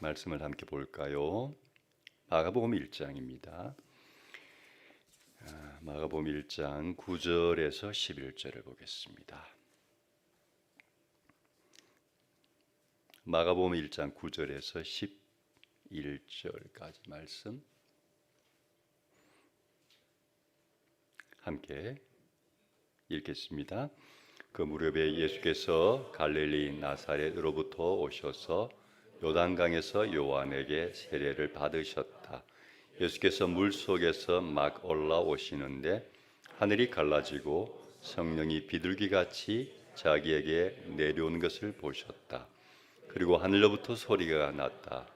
말씀을 함께 볼까요? 마가복음 1장입니다. 마가복음 1장 9절에서 11절을 보겠습니다. 마가복음 1장 9절에서 11절까지 말씀 함께 읽겠습니다. 그 무렵에 예수께서 갈릴리 나사렛으로부터 오셔서 요단강에서 요한에게 세례를 받으셨다. 예수께서 물속에서 막 올라오시는데 하늘이 갈라지고 성령이 비둘기같이 자기에게 내려오는 것을 보셨다. 그리고 하늘로부터 소리가 났다.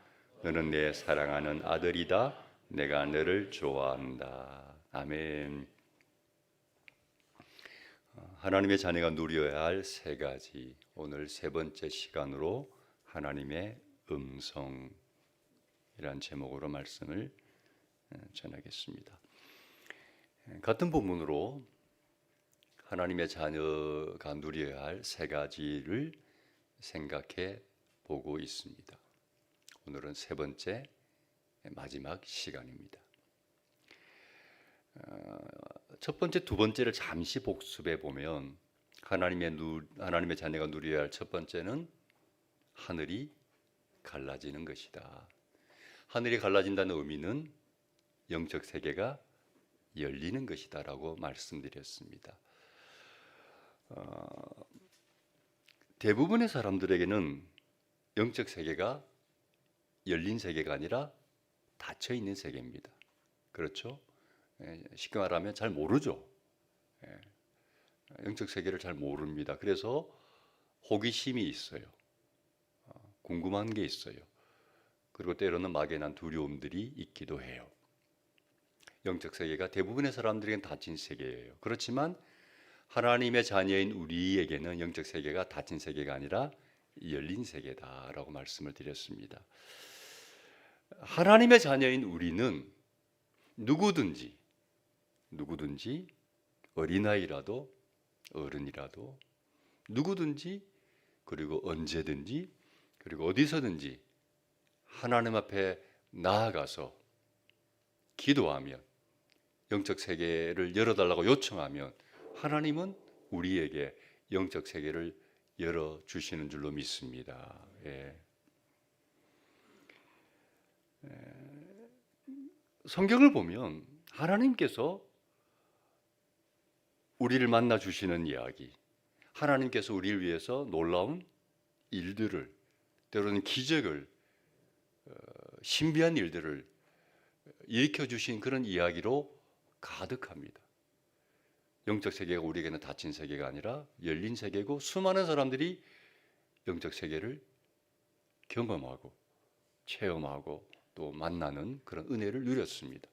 너는 내 사랑하는 아들이다. 내가 너를 좋아한다. 아멘. 하나님의 자녀가 누려야 할 세 가지, 오늘 세 번째 시간으로 하나님의 음성이란 제목으로 말씀을 전하겠습니다. 같은 본문으로 하나님의 자녀가 누려야 할 세 가지를 생각해 보고 있습니다. 오늘은 세 번째 마지막 시간입니다. 첫 번째, 두 번째를 잠시 복습해 보면 하나님의 자녀가 누려야 할 첫 번째는 하늘이 갈라지는 것이다. 하늘이 갈라진다는 의미는 영적 세계가 열리는 것이다라고 말씀드렸습니다. 대부분의 사람들에게는 영적 세계가 열린 세계가 아니라 닫혀 있는 세계입니다. 그렇죠? 쉽게 말하면 잘 모르죠. 영적 세계를 잘 모릅니다. 그래서 호기심이 있어요. 궁금한 게 있어요. 그리고 때로는 막연한 두려움들이 있기도 해요. 영적 세계가 대부분의 사람들에게는 닫힌 세계예요. 그렇지만 하나님의 자녀인 우리에게는 영적 세계가 닫힌 세계가 아니라 열린 세계다라고 말씀을 드렸습니다. 하나님의 자녀인 우리는 누구든지 어린아이라도 어른이라도 누구든지 그리고 언제든지 그리고 어디서든지 하나님 앞에 나아가서 기도하면 영적 세계를 열어달라고 요청하면 하나님은 우리에게 영적 세계를 열어주시는 줄로 믿습니다. 성경을 보면 하나님께서 우리를 만나 주시는 이야기, 하나님께서 우리를 위해서 놀라운 일들을, 때로는 기적을, 신비한 일들을 일으켜 주신 그런 이야기로 가득합니다. 영적 세계가 우리에게는 닫힌 세계가 아니라 열린 세계고 수많은 사람들이 영적 세계를 경험하고 체험하고 또 만나는 그런 은혜를 누렸습니다.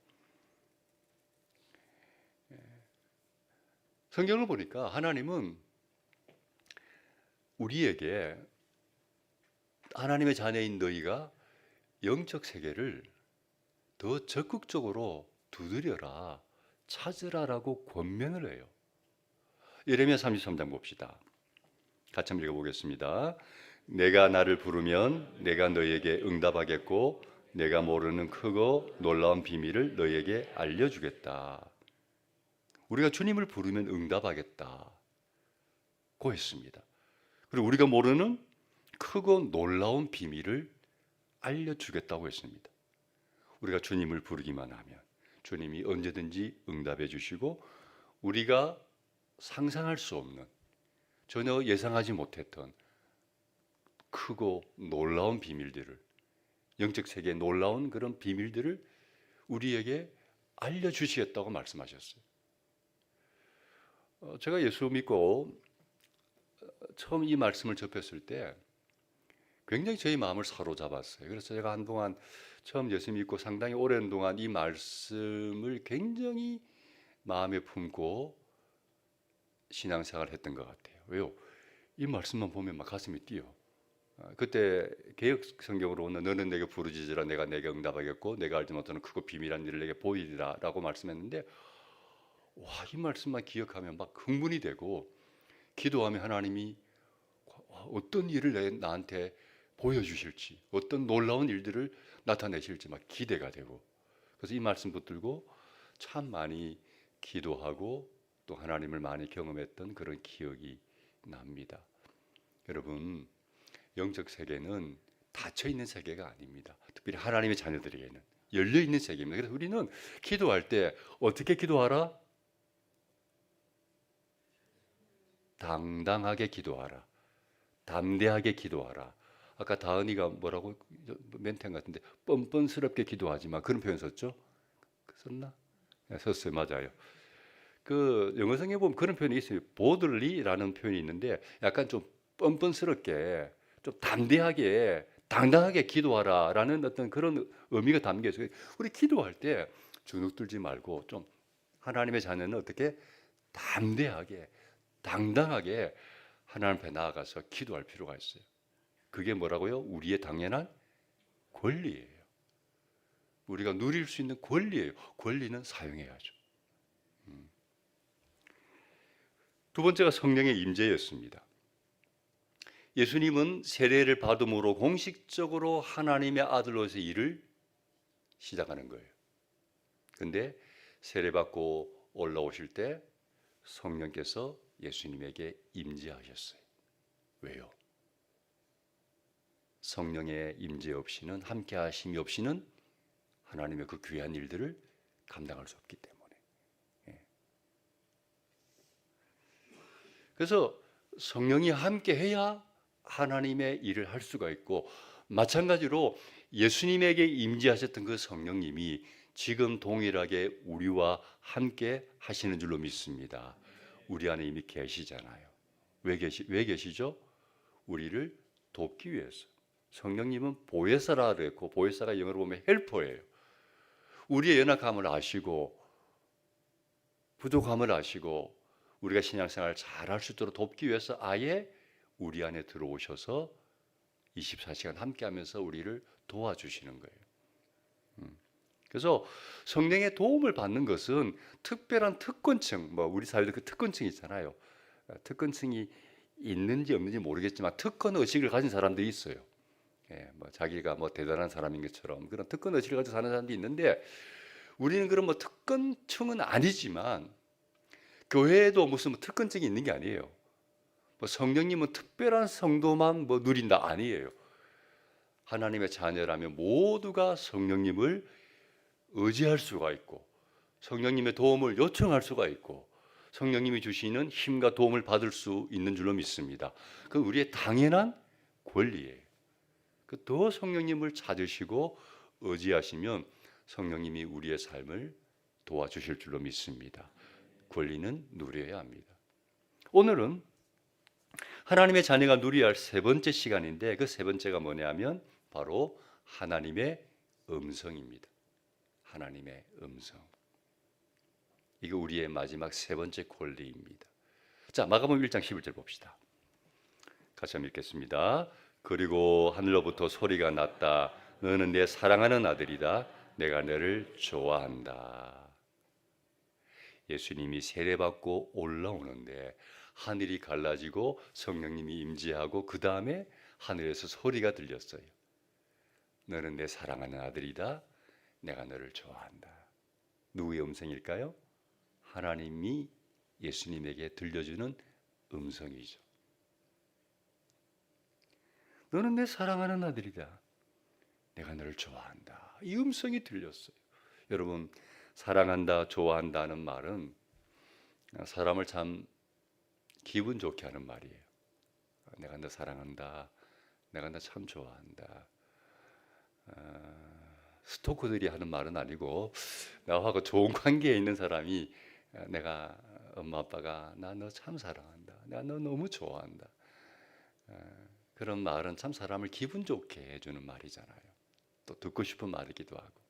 성경을 보니까 하나님은 우리에게 하나님의 자녀인 너희가 영적 세계를 더 적극적으로 두드려라, 찾으라라고 권면을 해요. 예레미야 33장 봅시다. 같이 한번 읽어보겠습니다. 내가 나를 부르면 내가 너희에게 응답하겠고 내가 모르는 크고 놀라운 비밀을 너희에게 알려주겠다. 우리가 주님을 부르면 응답하겠다고 했습니다. 그리고 우리가 모르는 크고 놀라운 비밀을 알려주겠다고 했습니다. 우리가 주님을 부르기만 하면 주님이 언제든지 응답해 주시고 우리가 상상할 수 없는 전혀 예상하지 못했던 크고 놀라운 비밀들을, 영적 세계의 놀라운 그런 비밀들을 우리에게 알려주시겠다고 말씀하셨어요. 제가 예수 믿고 처음 이 말씀을 접했을 때 굉장히 저희 마음을 사로잡았어요. 그래서 제가 한동안 처음 예수 믿고 상당히 오랜 동안 이 말씀을 굉장히 마음에 품고 신앙생활을 했던 것 같아요. 왜요? 이 말씀만 보면 막 가슴이 뛰어. 그때 개역 성경으로는 너는 내게 부르짖으라 내가 내게 응답하겠고 내가 알지 못하는 크고 비밀한 일을 내게 보이리라 라고 말씀했는데 와, 이 말씀만 기억하면 막 흥분이 되고 기도하면 하나님이 어떤 일을 나한테 보여주실지, 어떤 놀라운 일들을 나타내실지 막 기대가 되고, 그래서 이 말씀 붙들고 참 많이 기도하고 또 하나님을 많이 경험했던 그런 기억이 납니다. 여러분, 영적 세계는 닫혀 있는 세계가 아닙니다. 특별히 하나님의 자녀들에게는 열려 있는 세계입니다. 그래서 우리는 기도할 때 어떻게 기도하라? 당당하게 기도하라. 담대하게 기도하라. 아까 다은이가 뭐라고 멘트 같은데 뻔뻔스럽게 기도하지 마. 그런 표현 썼죠? 썼나? 네, 썼어요. 맞아요. 그 영어 성경에 보면 그런 표현이 있어요. boldly라는 표현이 있는데 약간 좀 뻔뻔스럽게 좀 담대하게 당당하게 기도하라라는 어떤 그런 의미가 담겨 있어요. 우리 기도할 때 주눅들지 말고 좀 하나님의 자녀는 어떻게 담대하게 당당하게 하나님 앞에 나아가서 기도할 필요가 있어요. 그게 뭐라고요? 우리의 당연한 권리예요. 우리가 누릴 수 있는 권리예요. 권리는 사용해야죠. 두 번째가 성령의 임재였습니다. 예수님은 세례를 받음으로 공식적으로 하나님의 아들로서의 일을 시작하는 거예요. 근데 세례받고 올라오실 때 성령께서 예수님에게 임재하셨어요. 왜요? 성령의 임재 없이는, 함께 하심이 없이는 하나님의 그 귀한 일들을 감당할 수 없기 때문에. 그래서 성령이 함께 해야 하나님의 일을 할 수가 있고, 마찬가지로 예수님에게 임재하셨던 그 성령님이 지금 동일하게 우리와 함께 하시는 줄로 믿습니다. 우리 안에 이미 계시잖아요. 왜 계시죠? 우리를 돕기 위해서. 성령님은 보혜사라 그랬고, 보혜사가 영어로 보면 헬퍼예요. 우리의 연약함을 아시고 부족함을 아시고 우리가 신앙생활을 잘할 수 있도록 돕기 위해서 아예 우리 안에 들어오셔서 24시간 함께하면서 우리를 도와주시는 거예요. 그래서 성령의 도움을 받는 것은 특별한 특권층, 뭐 우리 사회도 그 특권층이 있잖아요. 특권층이 있는지 없는지 모르겠지만 특권 의식을 가진 사람들이 있어요. 뭐 자기가 뭐 대단한 사람인 것처럼 그런 특권 의식을 가지고 사는 사람들이 있는데, 우리는 그런 뭐 특권층은 아니지만 교회에도 무슨 뭐 특권층이 있는 게 아니에요. 뭐 성령님은 특별한 성도만 뭐 누린다 아니에요. 하나님의 자녀라면 모두가 성령님을 의지할 수가 있고 성령님의 도움을 요청할 수가 있고 성령님이 주시는 힘과 도움을 받을 수 있는 줄로 믿습니다. 그 우리의 당연한 권리예요. 그 더 성령님을 찾으시고 의지하시면 성령님이 우리의 삶을 도와주실 줄로 믿습니다. 권리는 누려야 합니다. 오늘은 하나님의 자녀가 누려야 할 세 번째 시간인데, 그 세 번째가 뭐냐면 바로 하나님의 음성입니다. 하나님의 음성. 이거 우리의 마지막 세 번째 권리입니다. 자, 마가복음 1장 11절 봅시다. 같이 한번 읽겠습니다. 그리고 하늘로부터 소리가 났다. 너는 내 사랑하는 아들이다. 내가 너를 좋아한다. 예수님이 세례받고 올라오는데 하늘이 갈라지고 성령님이 임재하고 그 다음에 하늘에서 소리가 들렸어요. 너는 내 사랑하는 아들이다. 내가 너를 좋아한다. 누구의 음성일까요? 하나님이 예수님에게 들려주는 음성이죠. 너는 내 사랑하는 아들이다. 내가 너를 좋아한다. 이 음성이 들렸어요. 여러분, 사랑한다, 좋아한다는 말은 사람을 참 기분 좋게 하는 말이에요. 내가 너 사랑한다. 내가 너 참 좋아한다. 스토커들이 하는 말은 아니고 나하고 좋은 관계에 있는 사람이 내가 엄마 아빠가 나 너 참 사랑한다. 내가 너 너무 좋아한다. 그런 말은 참 사람을 기분 좋게 해주는 말이잖아요. 또 듣고 싶은 말이기도 하고.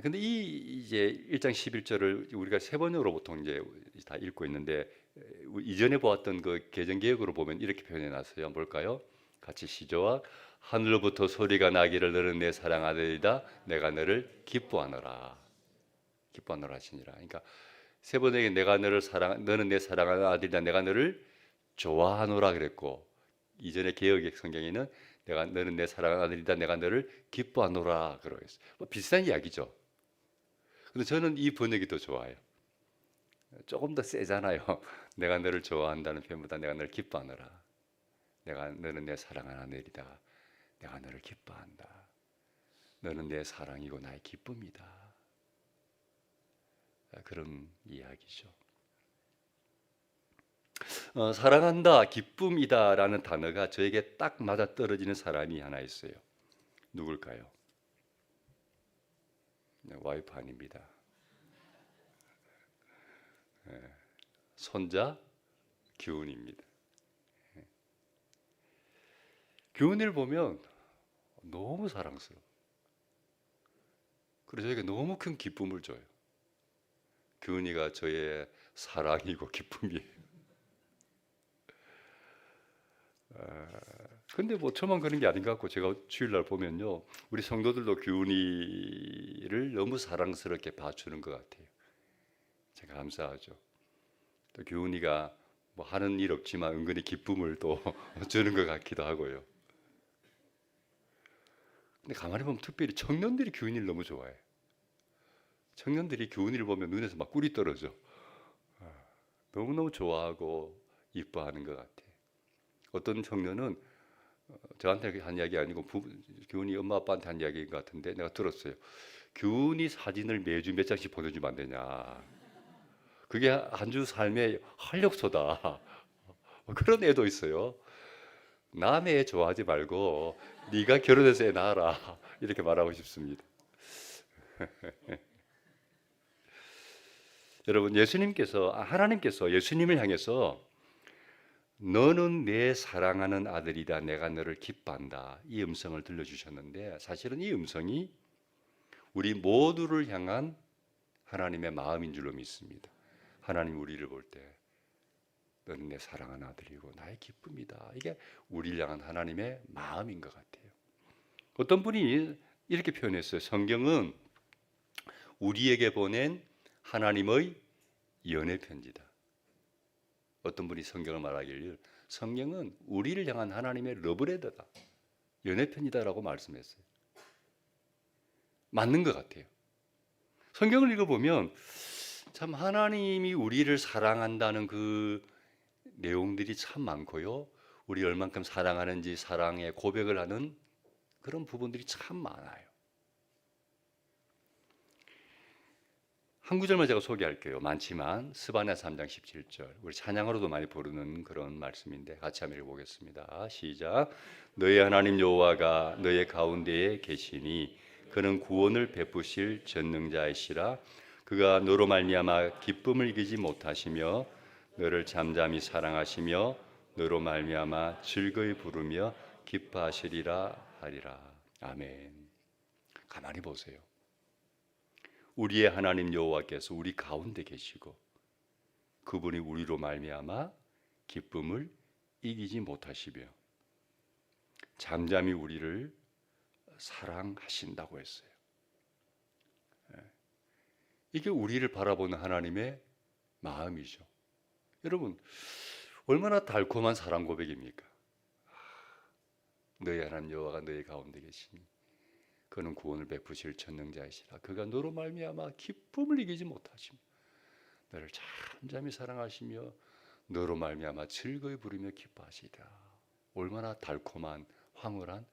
근데 이제 1장 11절을 우리가 세 번으로 보통 이제 다 읽고 있는데, 이전에 보았던 그 개정개혁으로 보면 이렇게 표현해 놨어요. 볼까요? 같이 시작. 하늘로부터 소리가 나기를 너는 내 사랑 아들이다. 내가 너를 기뻐하노라. 기뻐하노라 하시니라. 그러니까 세 번에게 내가 너를 너는 내 사랑하는 아들이다. 내가 너를 좋아하노라 그랬고, 이전의 개역 성경에는 내가 너는 내 사랑하는 아들이다 내가 너를 기뻐하노라 그러고 있어요. 뭐 비슷한 이야기죠. 근데 저는 이 번역이 더 좋아요. 조금 더 세잖아요. 내가 너를 좋아한다는 표현보다 내가 너를 기뻐하노라. 너는 내 사랑하는 아들이다. 내가 너를 기뻐한다. 너는 내 사랑이고 나의 기쁨이다. 그런 이야기죠. 사랑한다, 기쁨이다라는 단어가 저에게 딱 맞아떨어지는 사람이 하나 있어요. 누굴까요? 와이프 아닙니다. 손자 규훈입니다. 규훈이를 보면 너무 사랑스러워. 그래서 저에게 너무 큰 기쁨을 줘요. 규훈이가 저의 사랑이고 기쁨이에요. 근데 뭐 저만 그런 게 아닌 것 같고 제가 주일날 보면요 우리 성도들도 규훈이를 너무 사랑스럽게 봐주는 것 같아요. 제가 감사하죠. 또 규훈이가 뭐 하는 일 없지만 은근히 기쁨을 또 주는 것 같기도 하고요. 근데 가만히 보면 특별히 청년들이 규훈이를 너무 좋아해. 청년들이 규훈이를 보면 눈에서 막 꿀이 떨어져. 너무너무 좋아하고 이뻐하는 것 같아요. 어떤 청년은 저한테 한 이야기 아니고 규훈이 엄마 아빠한테 한 이야기인 것 같은데 내가 들었어요. 규훈이 사진을 매주 몇 장씩 보내주면 안 되냐. 그게 한 주 삶의 활력소다. 그런 애도 있어요. 남의 애 좋아하지 말고 네가 결혼해서 애 낳아라. 이렇게 말하고 싶습니다. 여러분 하나님께서 예수님을 향해서 너는 내 사랑하는 아들이다. 내가 너를 기뻐한다. 이 음성을 들려주셨는데 사실은 이 음성이 우리 모두를 향한 하나님의 마음인 줄로 믿습니다. 하나님 우리를 볼 때 너는 내 사랑하는 아들이고 나의 기쁨이다. 이게 우리를 향한 하나님의 마음인 것 같아요. 어떤 분이 이렇게 표현했어요. 성경은 우리에게 보낸 하나님의 연애 편지다. 어떤 분이 성경을 말하기를 성경은 우리를 향한 하나님의 러브레터다. 연애 편지다라고 말씀했어요. 맞는 것 같아요. 성경을 읽어보면 참 하나님이 우리를 사랑한다는 그 내용들이 참 많고요. 우리 얼만큼 사랑하는지 사랑의 고백을 하는 그런 부분들이 참 많아요. 한 구절만 제가 소개할게요. 많지만 스바냐 3장 17절 우리 찬양으로도 많이 부르는 그런 말씀인데 같이 한번 읽어보겠습니다. 시작. 너의 하나님 여호와가 너의 가운데에 계시니 그는 구원을 베푸실 전능자이시라. 그가 너로 말미암아 기쁨을 이기지 못하시며 너를 잠잠히 사랑하시며 너로 말미암아 즐거이 부르며 기뻐하시리라 하리라. 아멘. 가만히 보세요. 우리의 하나님 여호와께서 우리 가운데 계시고 그분이 우리로 말미암아 기쁨을 이기지 못하시며 잠잠히 우리를 사랑하신다고 했어요. 이게 우리를 바라보는 하나님의 마음이죠. 여러분 얼마나 달콤한 사랑 고백입니까? 너희 하나님 여호와가 너희 가운데 계시니 그는 구원을 베푸실 전능자이시라. 그가 너로 말미암아 기쁨을 이기지 못하시며 너를 잠잠히 사랑하시며 너로 말미암아 즐거이 부르며 기뻐하시리라. 얼마나 달콤한 황홀한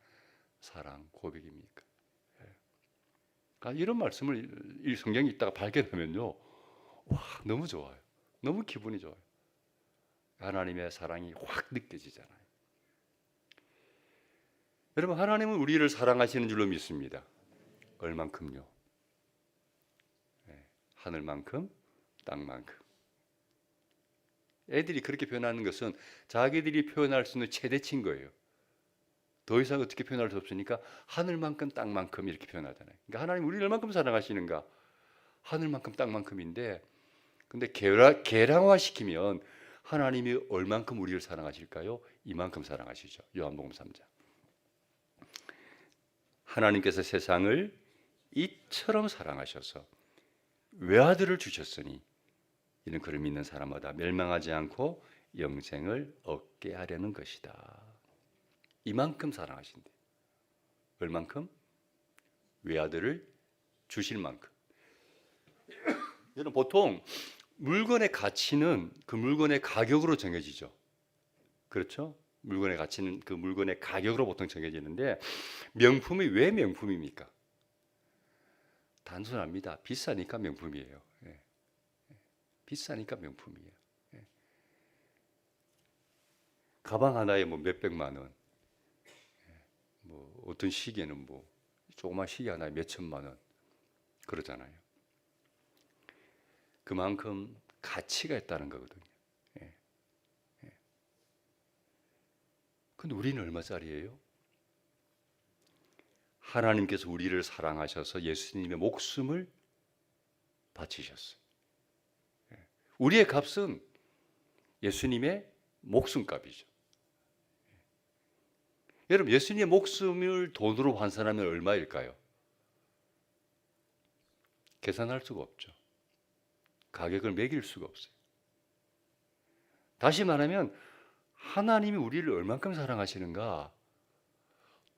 사랑 고백입니까? 이런 말씀을 이 성경에 있다가 발견하면요, 와 너무 좋아요. 너무 기분이 좋아요. 하나님의 사랑이 확 느껴지잖아요. 여러분 하나님은 우리를 사랑하시는 줄로 믿습니다. 얼만큼요? 하늘만큼 땅만큼. 애들이 그렇게 표현하는 것은 자기들이 표현할 수 있는 최대치인 거예요. 더 이상 어떻게 표현할 수 없으니까 하늘만큼 땅만큼 이렇게 표현하잖아요. 그러니까 하나님 우리를 얼만큼 사랑하시는가? 하늘만큼 땅만큼인데 근데 계량화시키면 하나님이 얼만큼 우리를 사랑하실까요? 이만큼 사랑하시죠. 요한복음 3장. 하나님께서 세상을 이처럼 사랑하셔서 외아들을 주셨으니 이는 그를 믿는 사람마다 멸망하지 않고 영생을 얻게 하려는 것이다. 이만큼 사랑하신대. 얼만큼? 외아들을 주실 만큼. 여러분 보통 물건의 가치는 그 물건의 가격으로 정해지죠. 그렇죠? 물건의 가치는 그 물건의 가격으로 보통 정해지는데 명품이 왜 명품입니까? 단순합니다. 비싸니까 명품이에요. 예. 비싸니까 명품이에요. 예. 가방 하나에 뭐 몇백만 원, 뭐 어떤 시계는 뭐 조그만 시계 하나에 몇천만 원 그러잖아요. 그만큼 가치가 있다는 거거든요. 예. 예. 근데 우리는 얼마짜리예요? 하나님께서 우리를 사랑하셔서 예수님의 목숨을 바치셨어요. 예. 우리의 값은 예수님의 목숨값이죠. 여러분, 예수님의 목숨을 돈으로 환산하면 얼마일까요? 계산할 수가 없죠. 가격을 매길 수가 없어요. 다시 말하면 하나님이 우리를 얼만큼 사랑하시는가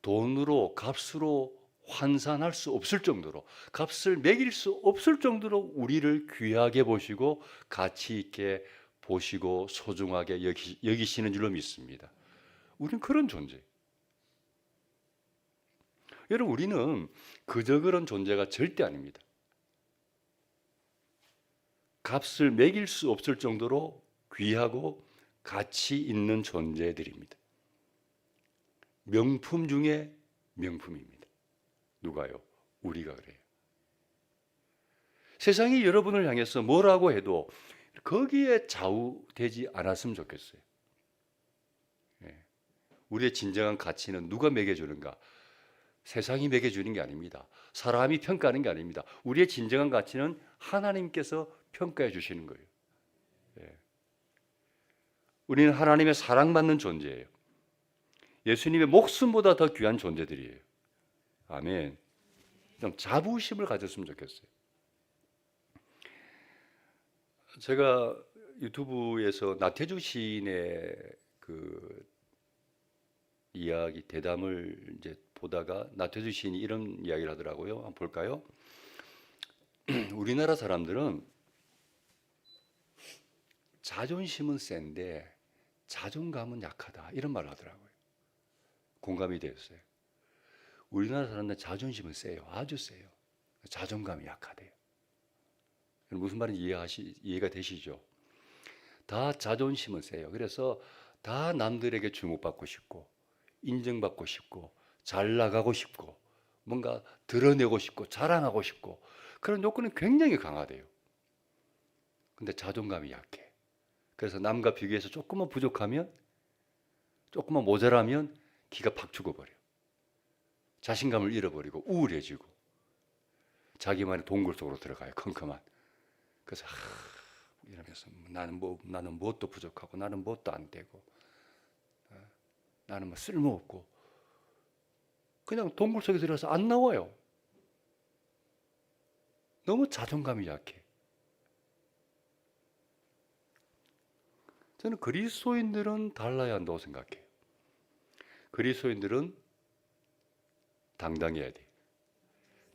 돈으로 값으로 환산할 수 없을 정도로 값을 매길 수 없을 정도로 우리를 귀하게 보시고 가치 있게 보시고 소중하게 여기시는 줄로 믿습니다. 우리는 그런 존재. 여러분 우리는 그저 그런 존재가 절대 아닙니다. 값을 매길 수 없을 정도로 귀하고 가치 있는 존재들입니다. 명품 중에 명품입니다. 누가요? 우리가 그래요. 세상이 여러분을 향해서 뭐라고 해도 거기에 좌우되지 않았으면 좋겠어요. 우리의 진정한 가치는 누가 매겨주는가? 세상이 매겨주는 게 아닙니다. 사람이 평가하는 게 아닙니다. 우리의 진정한 가치는 하나님께서 평가해 주시는 거예요. 우리는 하나님의 사랑받는 존재예요. 예수님의 목숨보다 더 귀한 존재들이에요. 아멘. 좀 자부심을 가졌으면 좋겠어요. 제가 유튜브에서 나태주 시인의 그 이야기 대담을 이제 보다가 나태주 시인이 이런 이야기를 하더라고요. 한번 볼까요? 우리나라 사람들은 자존심은 센데 자존감은 약하다 이런 말을 하더라고요. 공감이 되었어요. 우리나라 사람들은 자존심은 세요. 아주 세요. 자존감이 약하대요. 무슨 말인지 이해가 되시죠? 다 자존심은 세요. 그래서 다 남들에게 주목받고 싶고 인정받고 싶고 잘 나가고 싶고 뭔가 드러내고 싶고 자랑하고 싶고 그런 욕구는 굉장히 강하대요. 근데 자존감이 약해. 그래서 남과 비교해서 조금만 부족하면 조금만 모자라면 기가 팍 죽어버려. 자신감을 잃어버리고 우울해지고 자기만의 동굴 속으로 들어가요. 컴컴한. 그래서 이러면서 나는 무엇도 부족하고 나는 무엇도 안 되고 나는 뭐 쓸모없고 그냥 동굴 속에 들어가서 안 나와요. 너무 자존감이 약해. 저는 그리스도인들은 달라야 한다고 생각해요. 그리스도인들은 당당해야 돼.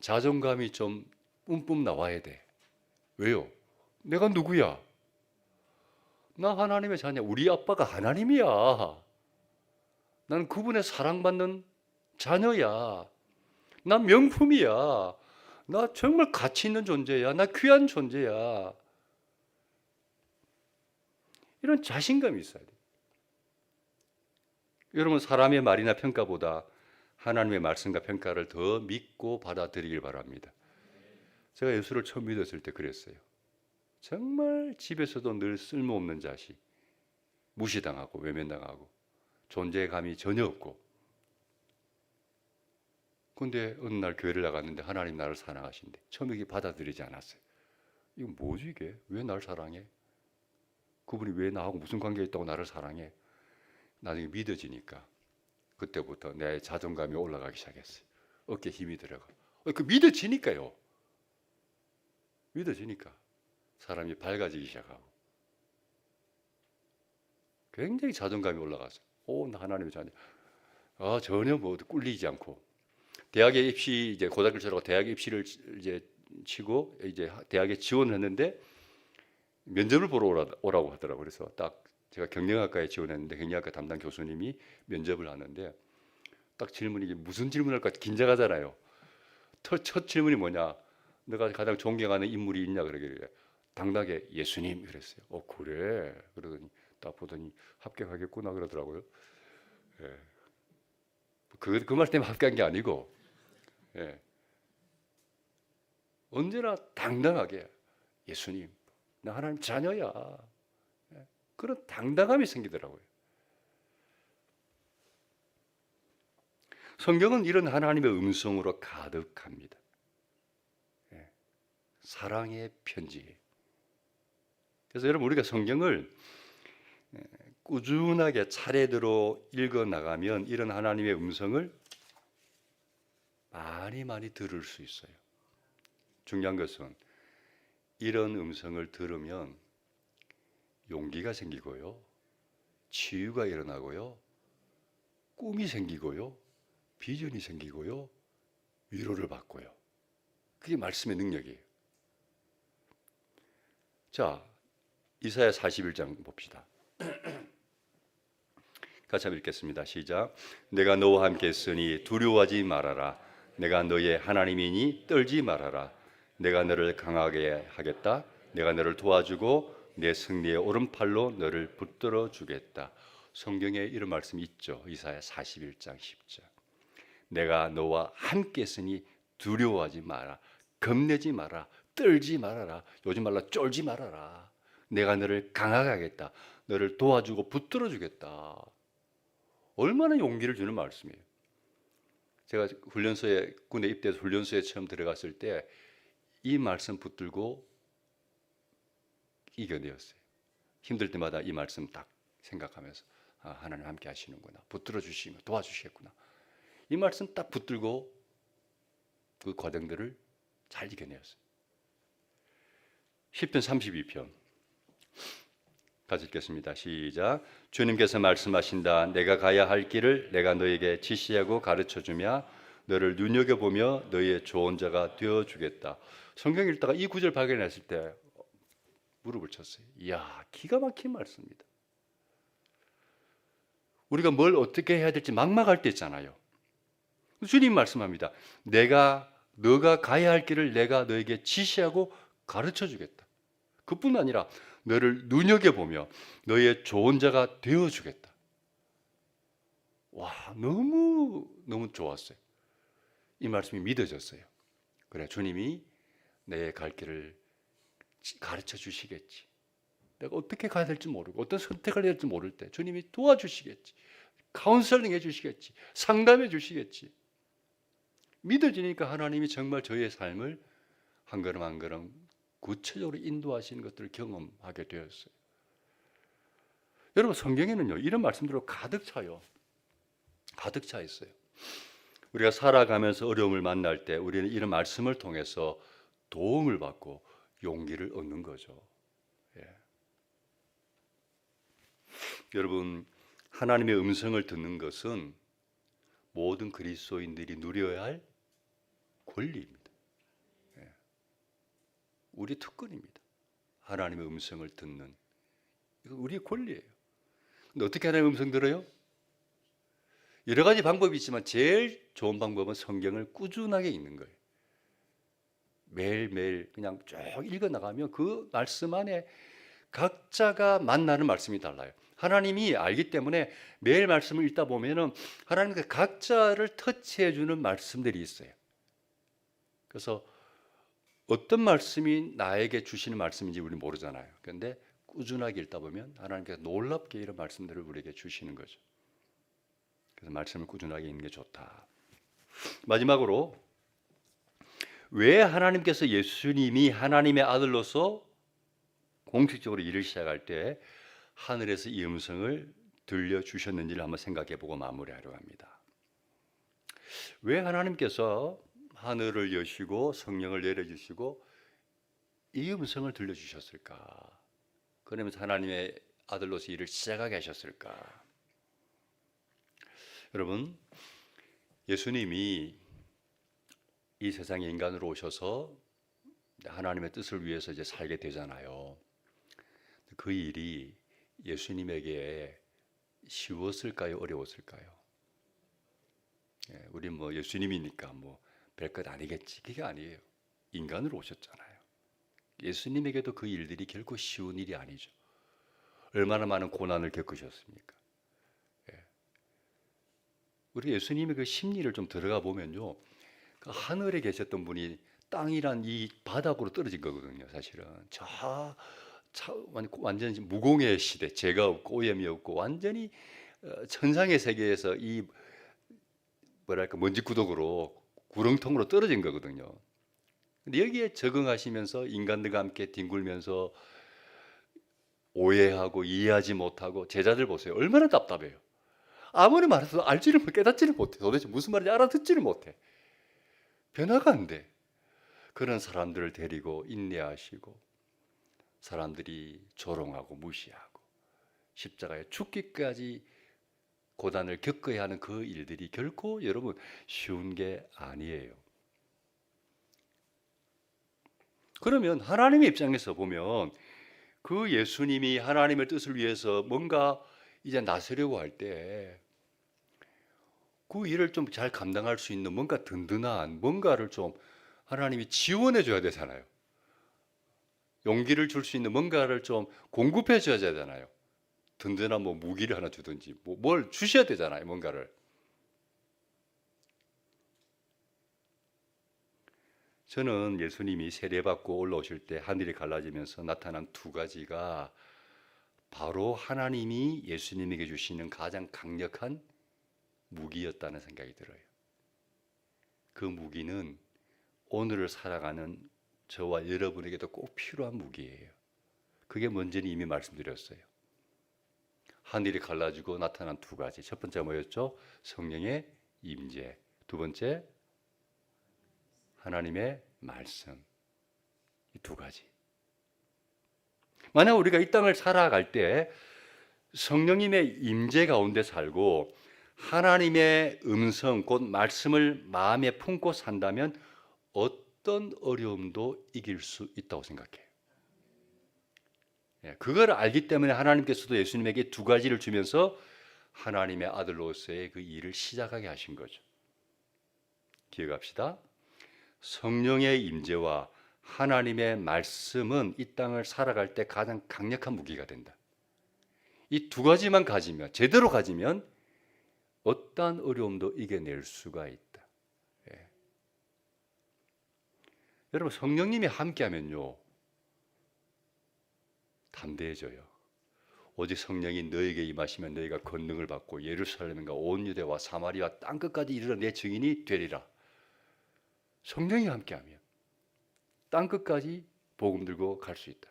자존감이 좀 뿜뿜 나와야 돼. 왜요? 내가 누구야? 나 하나님의 자녀. 우리 아빠가 하나님이야. 나는 그분의 사랑받는 자녀야. 난 명품이야. 나 정말 가치 있는 존재야. 나 귀한 존재야. 이런 자신감이 있어야 돼. 여러분 사람의 말이나 평가보다 하나님의 말씀과 평가를 더 믿고 받아들이길 바랍니다. 제가 예수를 처음 믿었을 때 그랬어요. 정말 집에서도 늘 쓸모없는 자식, 무시당하고 외면당하고 존재감이 전혀 없고 근데 어느 날 교회를 나갔는데 하나님 나를 사랑하신대. 처음에 이게 받아들이지 않았어요. 이거 뭐지 이게? 왜 날 사랑해? 그분이 왜 나하고 무슨 관계가 있다고 나를 사랑해? 나중에 믿어지니까 그때부터 내 자존감이 올라가기 시작했어요. 어깨에 힘이 들어가. 그 믿어지니까요. 믿어지니까 사람이 밝아지기 시작하고 굉장히 자존감이 올라가서 나 하나님의 자녀. 전혀 뭐 꿀리지 않고 대학에 입시 이제 고등학교 졸업하고 대학 입시를 이제 치고 이제 대학에 지원을 했는데 면접을 보러 오라고 하더라고요. 그래서 딱 제가 경영학과에 지원했는데 경영학과 담당 교수님이 면접을 하는데 딱 질문이 이게 무슨 질문할까 긴장하잖아요. 첫 질문이 뭐냐? 내가 가장 존경하는 인물이 있냐 그러길래 당당하게 예수님 그랬어요. 그래. 그러더니 딱 보더니 합격하겠구나 그러더라고요. 예. 그 말 때문에 합격한 게 아니고 예. 언제나 당당하게 예수님 나 하나님 자녀야. 예. 그런 당당함이 생기더라고요. 성경은 이런 하나님의 음성으로 가득합니다. 예. 사랑의 편지. 그래서 여러분 우리가 성경을 꾸준하게 차례대로 읽어 나가면 이런 하나님의 음성을 많이 들을 수 있어요. 중요한 것은 이런 음성을 들으면 용기가 생기고요, 치유가 일어나고요, 꿈이 생기고요, 비전이 생기고요, 위로를 받고요. 그게 말씀의 능력이에요. 자, 이사야 41장 봅시다. 같이 한번 읽겠습니다. 시작. 내가 너와 함께 있으니 두려워하지 말아라. 내가 너의 하나님이니 떨지 말아라. 내가 너를 강하게 하겠다. 내가 너를 도와주고 내 승리의 오른팔로 너를 붙들어 주겠다. 성경에 이런 말씀이 있죠. 이사야 41장 10절. 내가 너와 함께 있으니 두려워하지 마라. 겁내지 마라. 떨지 말아라. 요즘 말로 쫄지 말아라. 내가 너를 강하게 하겠다. 너를 도와주고 붙들어 주겠다. 얼마나 용기를 주는 말씀이에요. 제가 훈련소에 군에 입대해서 훈련소에 처음 들어갔을 때 이 말씀 붙들고 이겨내었어요. 힘들 때마다 이 말씀 딱 생각하면서 하나님 함께 하시는구나. 붙들어 주시면 도와주시겠구나. 이 말씀 딱 붙들고 그 과정들을 잘 이겨내었어요. 10편 32편 같이 읽겠습니다. 시작. 주님께서 말씀하신다. 내가 가야 할 길을 내가 너에게 지시하고 가르쳐주며 너를 눈여겨보며 너의 좋은 자가 되어주겠다. 성경 읽다가 이 구절 발견했을 때 무릎을 쳤어요. 이야, 기가 막힌 말씀입니다. 우리가 뭘 어떻게 해야 될지 막막할 때 있잖아요. 주님 말씀합니다. 너가 가야 할 길을 내가 너에게 지시하고 가르쳐주겠다. 그뿐 아니라 너를 눈여겨보며 너의 좋은 자가 되어주겠다. 와, 너무 좋았어요. 이 말씀이 믿어졌어요. 그래, 주님이 내 갈 길을 가르쳐 주시겠지. 내가 어떻게 가야 될지 모르고 어떤 선택을 해야 될지 모를 때 주님이 도와주시겠지. 카운셀링 해주시겠지. 상담해 주시겠지. 믿어지니까 하나님이 정말 저의 삶을 한 걸음 한 걸음 구체적으로 인도하시는 것들을 경험하게 되었어요. 여러분 성경에는요 이런 말씀들로 가득 차요. 가득 차 있어요. 우리가 살아가면서 어려움을 만날 때 우리는 이런 말씀을 통해서 도움을 받고 용기를 얻는 거죠. 예. 여러분 하나님의 음성을 듣는 것은 모든 그리스도인들이 누려야 할 권리입니다. 예. 우리 특권입니다. 하나님의 음성을 듣는 이거 우리의 권리예요. 근데 어떻게 하나님의 음성 들어요? 여러 가지 방법이 있지만 제일 좋은 방법은 성경을 꾸준하게 읽는 거예요. 매일매일 그냥 쭉 읽어나가면 그 말씀 안에 각자가 만나는 말씀이 달라요. 하나님이 알기 때문에 매일 말씀을 읽다 보면은 하나님께 각자를 터치해주는 말씀들이 있어요. 그래서 어떤 말씀이 나에게 주시는 말씀인지 우리는 모르잖아요. 그런데 꾸준하게 읽다 보면 하나님께서 놀랍게 이런 말씀들을 우리에게 주시는 거죠. 그래서 말씀을 꾸준하게 읽는 게 좋다. 마지막으로 왜 하나님께서 예수님이 하나님의 아들로서 공식적으로 일을 시작할 때 하늘에서 이 음성을 들려주셨는지를 한번 생각해보고 마무리하려고 합니다. 왜 하나님께서 하늘을 여시고 성령을 내려주시고 이 음성을 들려주셨을까? 그러면서 하나님의 아들로서 일을 시작하게 하셨을까? 여러분, 예수님이 이 세상에 인간으로 오셔서 하나님의 뜻을 위해서 이제 살게 되잖아요. 그 일이 예수님에게 쉬웠을까요? 어려웠을까요? 우리 뭐 예수님이니까 뭐 별것 아니겠지. 그게 아니에요. 인간으로 오셨잖아요. 예수님에게도 그 일들이 결코 쉬운 일이 아니죠. 얼마나 많은 고난을 겪으셨습니까? 우리 예수님의 그 심리를 좀 들어가 보면요, 그 하늘에 계셨던 분이 땅이란 이 바닥으로 떨어진 거거든요. 사실은 완전히 무공의 시대, 죄가 없고 오염이 없고 완전히 천상의 세계에서 이 뭐랄까 먼지 구덩으로 구렁텅으로 떨어진 거거든요. 근데 여기에 적응하시면서 인간들과 함께 뒹굴면서 오해하고 이해하지 못하고, 제자들 보세요. 얼마나 답답해요. 아무리 말해도 알지를 깨닫지를 못해. 도대체 무슨 말인지 알아듣지를 못해. 변화가 안 돼. 그런 사람들을 데리고 인내하시고, 사람들이 조롱하고 무시하고 십자가에 죽기까지 고단을 겪어야 하는 그 일들이 결코 여러분 쉬운 게 아니에요. 그러면 하나님의 입장에서 보면 그 예수님이 하나님의 뜻을 위해서 뭔가 이제 나서려고 할 때 그 일을 좀 잘 감당할 수 있는 뭔가 든든한 뭔가를 좀 하나님이 지원해 줘야 되잖아요. 용기를 줄 수 있는 뭔가를 좀 공급해 줘야 되잖아요. 든든한 뭐 무기를 하나 주든지 뭘 주셔야 되잖아요. 뭔가를. 저는 예수님이 세례받고 올라오실 때 하늘이 갈라지면서 나타난 두 가지가 바로 하나님이 예수님에게 주시는 가장 강력한 무기였다는 생각이 들어요. 그 무기는 오늘을 살아가는 저와 여러분에게도 꼭 필요한 무기예요. 그게 뭔지는 이미 말씀드렸어요. 하늘이 갈라지고 나타난 두 가지. 첫 번째가 뭐였죠? 성령의 임재. 두 번째, 하나님의 말씀. 이 두 가지. 만약 우리가 이 땅을 살아갈 때 성령님의 임재 가운데 살고 하나님의 음성, 곧 말씀을 마음에 품고 산다면 어떤 어려움도 이길 수 있다고 생각해요. 그걸 알기 때문에 하나님께서도 예수님에게 두 가지를 주면서 하나님의 아들로서의 그 일을 시작하게 하신 거죠. 기억합시다. 성령의 임재와 하나님의 말씀은 이 땅을 살아갈 때 가장 강력한 무기가 된다. 이 두 가지만 가지면, 제대로 가지면 어떠한 어려움도 이겨낼 수가 있다. 여러분, 성령님이 함께하면요 담대해져요. 오직 성령이 너에게 임하시면 너희가 권능을 받고 예루살렘과 온 유대와 사마리아 땅끝까지 이르러 내 증인이 되리라. 성령이 함께하면 땅끝까지 복음 들고 갈 수 있다.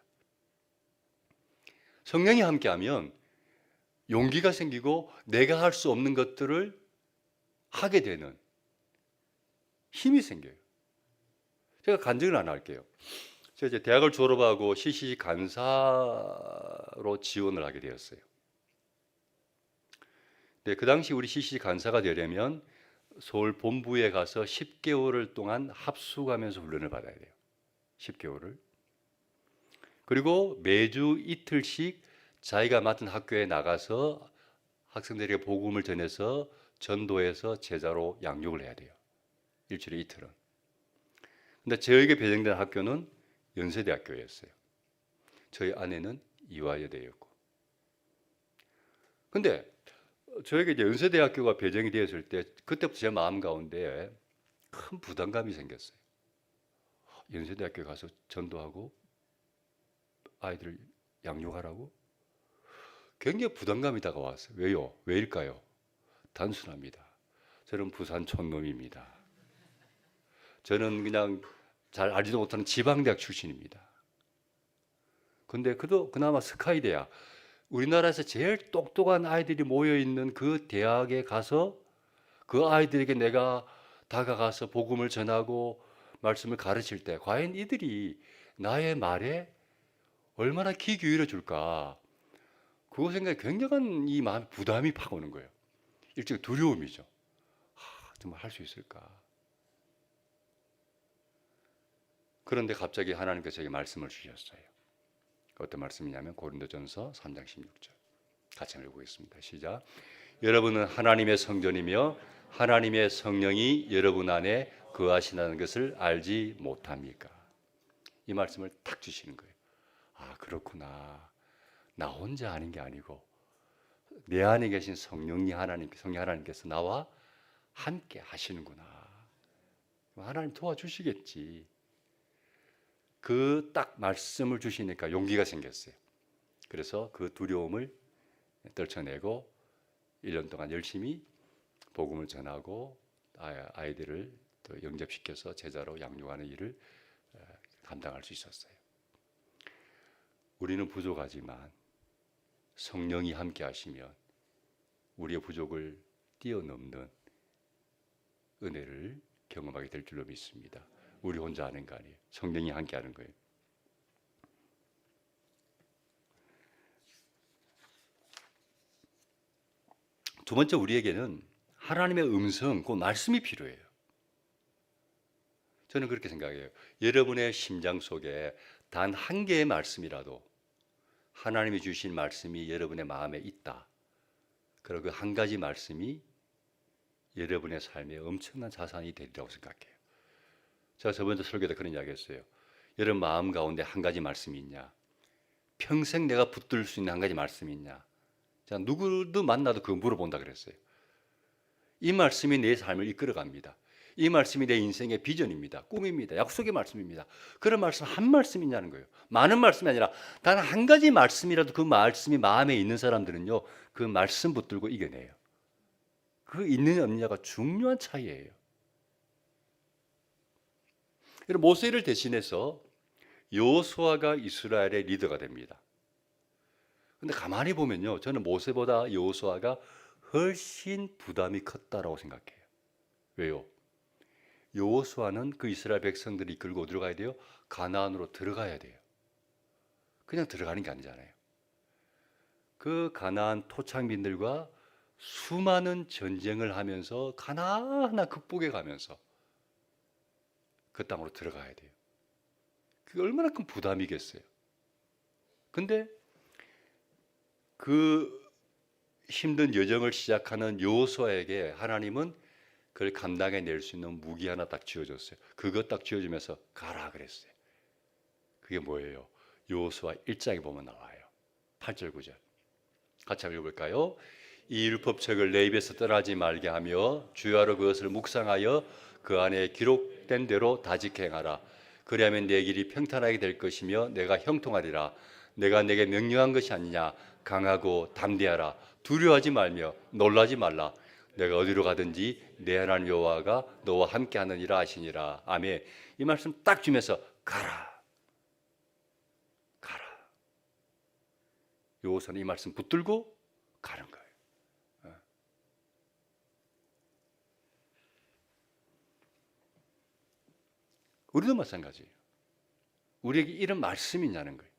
성령이 함께하면 용기가 생기고 내가 할 수 없는 것들을 하게 되는 힘이 생겨요. 제가 간증을 하나 할게요. 제가 이제 대학을 졸업하고 CCC 간사로 지원을 하게 되었어요. 네, 그 당시 우리 CCC 간사가 되려면 서울 본부에 가서 10개월을 동안 합숙하면서 훈련을 받아야 돼요. 10개월을. 그리고 매주 이틀씩 자기가 맡은 학교에 나가서 학생들에게 복음을 전해서 전도해서 제자로 양육을 해야 돼요. 일주일에 이틀은. 근데 저에게 배정된 학교는 연세대학교였어요. 저희 아내는 이화여대였고. 근데 저에게 이제 연세대학교가 배정이 되었을 때 그때부터 제 마음 가운데 큰 부담감이 생겼어요. 연세대학교 가서 전도하고 아이들 양육하라고? 굉장히 부담감이 다가왔어요. 왜요? 왜일까요? 단순합니다. 저는 부산 촌놈입니다. 저는 그냥 잘 알지도 못하는 지방대학 출신입니다. 근데 그나마 스카이대학, 우리나라에서 제일 똑똑한 아이들이 모여있는 그 대학에 가서 그 아이들에게 내가 다가가서 복음을 전하고 말씀을 가르칠 때 과연 이들이 나의 말에 얼마나 귀 기울여 줄까? 그거 생각에 굉장한 이 마음 부담이 팍 오는 거예요. 일종의 두려움이죠. 정말 할 수 있을까? 그런데 갑자기 하나님께서 제게 말씀을 주셨어요. 어떤 말씀이냐면 고린도전서 3장 16절. 같이 읽어보겠습니다. 시작. 여러분은 하나님의 성전이며 하나님의 성령이 여러분 안에 거하시는 것을 알지 못합니까? 이 말씀을 탁 주시는 거예요. 그렇구나. 나 혼자 아는 게 아니고 내 안에 계신 성령 하나님께서 나와 함께 하시는구나. 하나님 도와주시겠지. 그 딱 말씀을 주시니까 용기가 생겼어요. 그래서 그 두려움을 떨쳐내고 1년 동안 열심히 복음을 전하고 아이들을 또 영접시켜서 제자로 양육하는 일을 감당할 수 있었어요. 우리는 부족하지만 성령이 함께 하시면 우리의 부족을 뛰어넘는 은혜를 경험하게 될 줄로 믿습니다. 우리 혼자 하는 거 아니에요. 성령이 함께 하는 거예요. 두 번째, 우리에게는 하나님의 음성, 그 말씀이 필요해요. 저는 그렇게 생각해요. 여러분의 심장 속에 단 한 개의 말씀이라도 하나님이 주신 말씀이 여러분의 마음에 있다. 그리고 그 한 가지 말씀이 여러분의 삶에 엄청난 자산이 되리라고 생각해요. 제가 저번에 설교 때 그런 이야기 했어요. 여러분 마음 가운데 한 가지 말씀이 있냐? 평생 내가 붙들 수 있는 한 가지 말씀이 있냐? 제가 누구도 만나도 그거 물어본다 그랬어요. 이 말씀이 내 삶을 이끌어갑니다. 이 말씀이 내 인생의 비전입니다. 꿈입니다. 약속의 말씀입니다. 그런 말씀 한 말씀 있냐는 거예요. 많은 말씀이 아니라 단 한 가지 말씀이라도 그 말씀이 마음에 있는 사람들은요, 그 말씀 붙들고 이겨내요. 그 있느냐 없느냐가 중요한 차이예요. 모세를 대신해서 여호수아가 이스라엘의 리더가 됩니다. 근데 가만히 보면요, 저는 모세보다 여호수아가 훨씬 부담이 컸다라고 생각해요. 왜요? 여호수아는 그 이스라엘 백성들이 이끌고 어디로 가야 돼요? 가나안으로 들어가야 돼요. 그냥 들어가는 게 아니잖아요. 그 가나안 토착민들과 수많은 전쟁을 하면서 하나하나 극복해 가면서 그 땅으로 들어가야 돼요. 그게 얼마나 큰 부담이겠어요. 근데 그 힘든 여정을 시작하는 여호수아에게 하나님은 그걸 감당해낼 수 있는 무기 하나 딱 쥐어줬어요. 그것 딱 쥐어주면서 가라 그랬어요. 그게 뭐예요? 여호수아 1장에 보면 나와요. 8절 9절 같이 한번 읽어볼까요? 이 율법책을 내 입에서 떠나지 말게 하며 주야로 그것을 묵상하여 그 안에 기록된 대로 다지게 행하라. 그리하면 내 길이 평탄하게 될 것이며 내가 형통하리라. 내가 내게 명령한 것이 아니냐. 강하고 담대하라. 두려워하지 말며 놀라지 말라. 내가 어디로 가든지 내 하나님 여호와가 너와 함께 하느니라 하시니라. 아멘. 이 말씀 딱 주면서 가라. 가라. 여호수아는 이 말씀 붙들고 가는 거예요. 우리도 마찬가지예요. 우리에게 이런 말씀이 있냐는 거예요.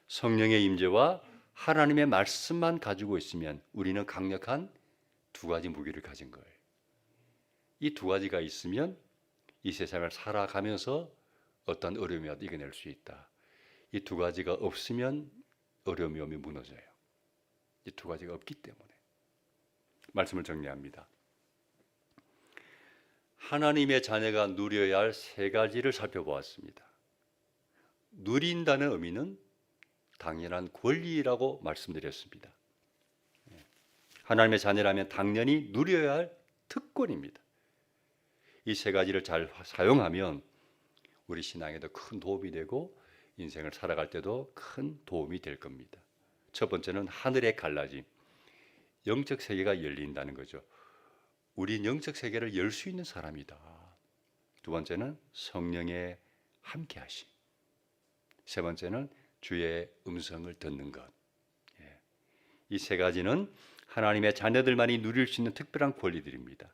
성령의 임재와 하나님의 말씀만 가지고 있으면 우리는 강력한 두 가지 무기를 가진 거예요. 이 두 가지가 있으면 이 세상을 살아가면서 어떤 어려움이라도 이겨낼 수 있다. 이 두 가지가 없으면 어려움이 오면 무너져요. 이 두 가지가 없기 때문에. 말씀을 정리합니다. 하나님의 자녀가 누려야 할 세 가지를 살펴보았습니다. 누린다는 의미는 당연한 권리라고 말씀드렸습니다. 하나님의 자녀라면 당연히 누려야 할 특권입니다. 이 세 가지를 잘 사용하면 우리 신앙에도 큰 도움이 되고 인생을 살아갈 때도 큰 도움이 될 겁니다. 첫 번째는 하늘의 갈라짐, 영적 세계가 열린다는 거죠. 우린 영적 세계를 열 수 있는 사람이다. 두 번째는 성령의 함께하심. 세 번째는 주의 음성을 듣는 것. 이 세 가지는 하나님의 자녀들만이 누릴 수 있는 특별한 권리들입니다.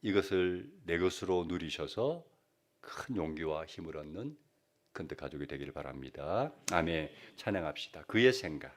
이것을 내 것으로 누리셔서 큰 용기와 힘을 얻는 근대 가족이 되기를 바랍니다. 아멘. 찬양합시다. 그의 생각.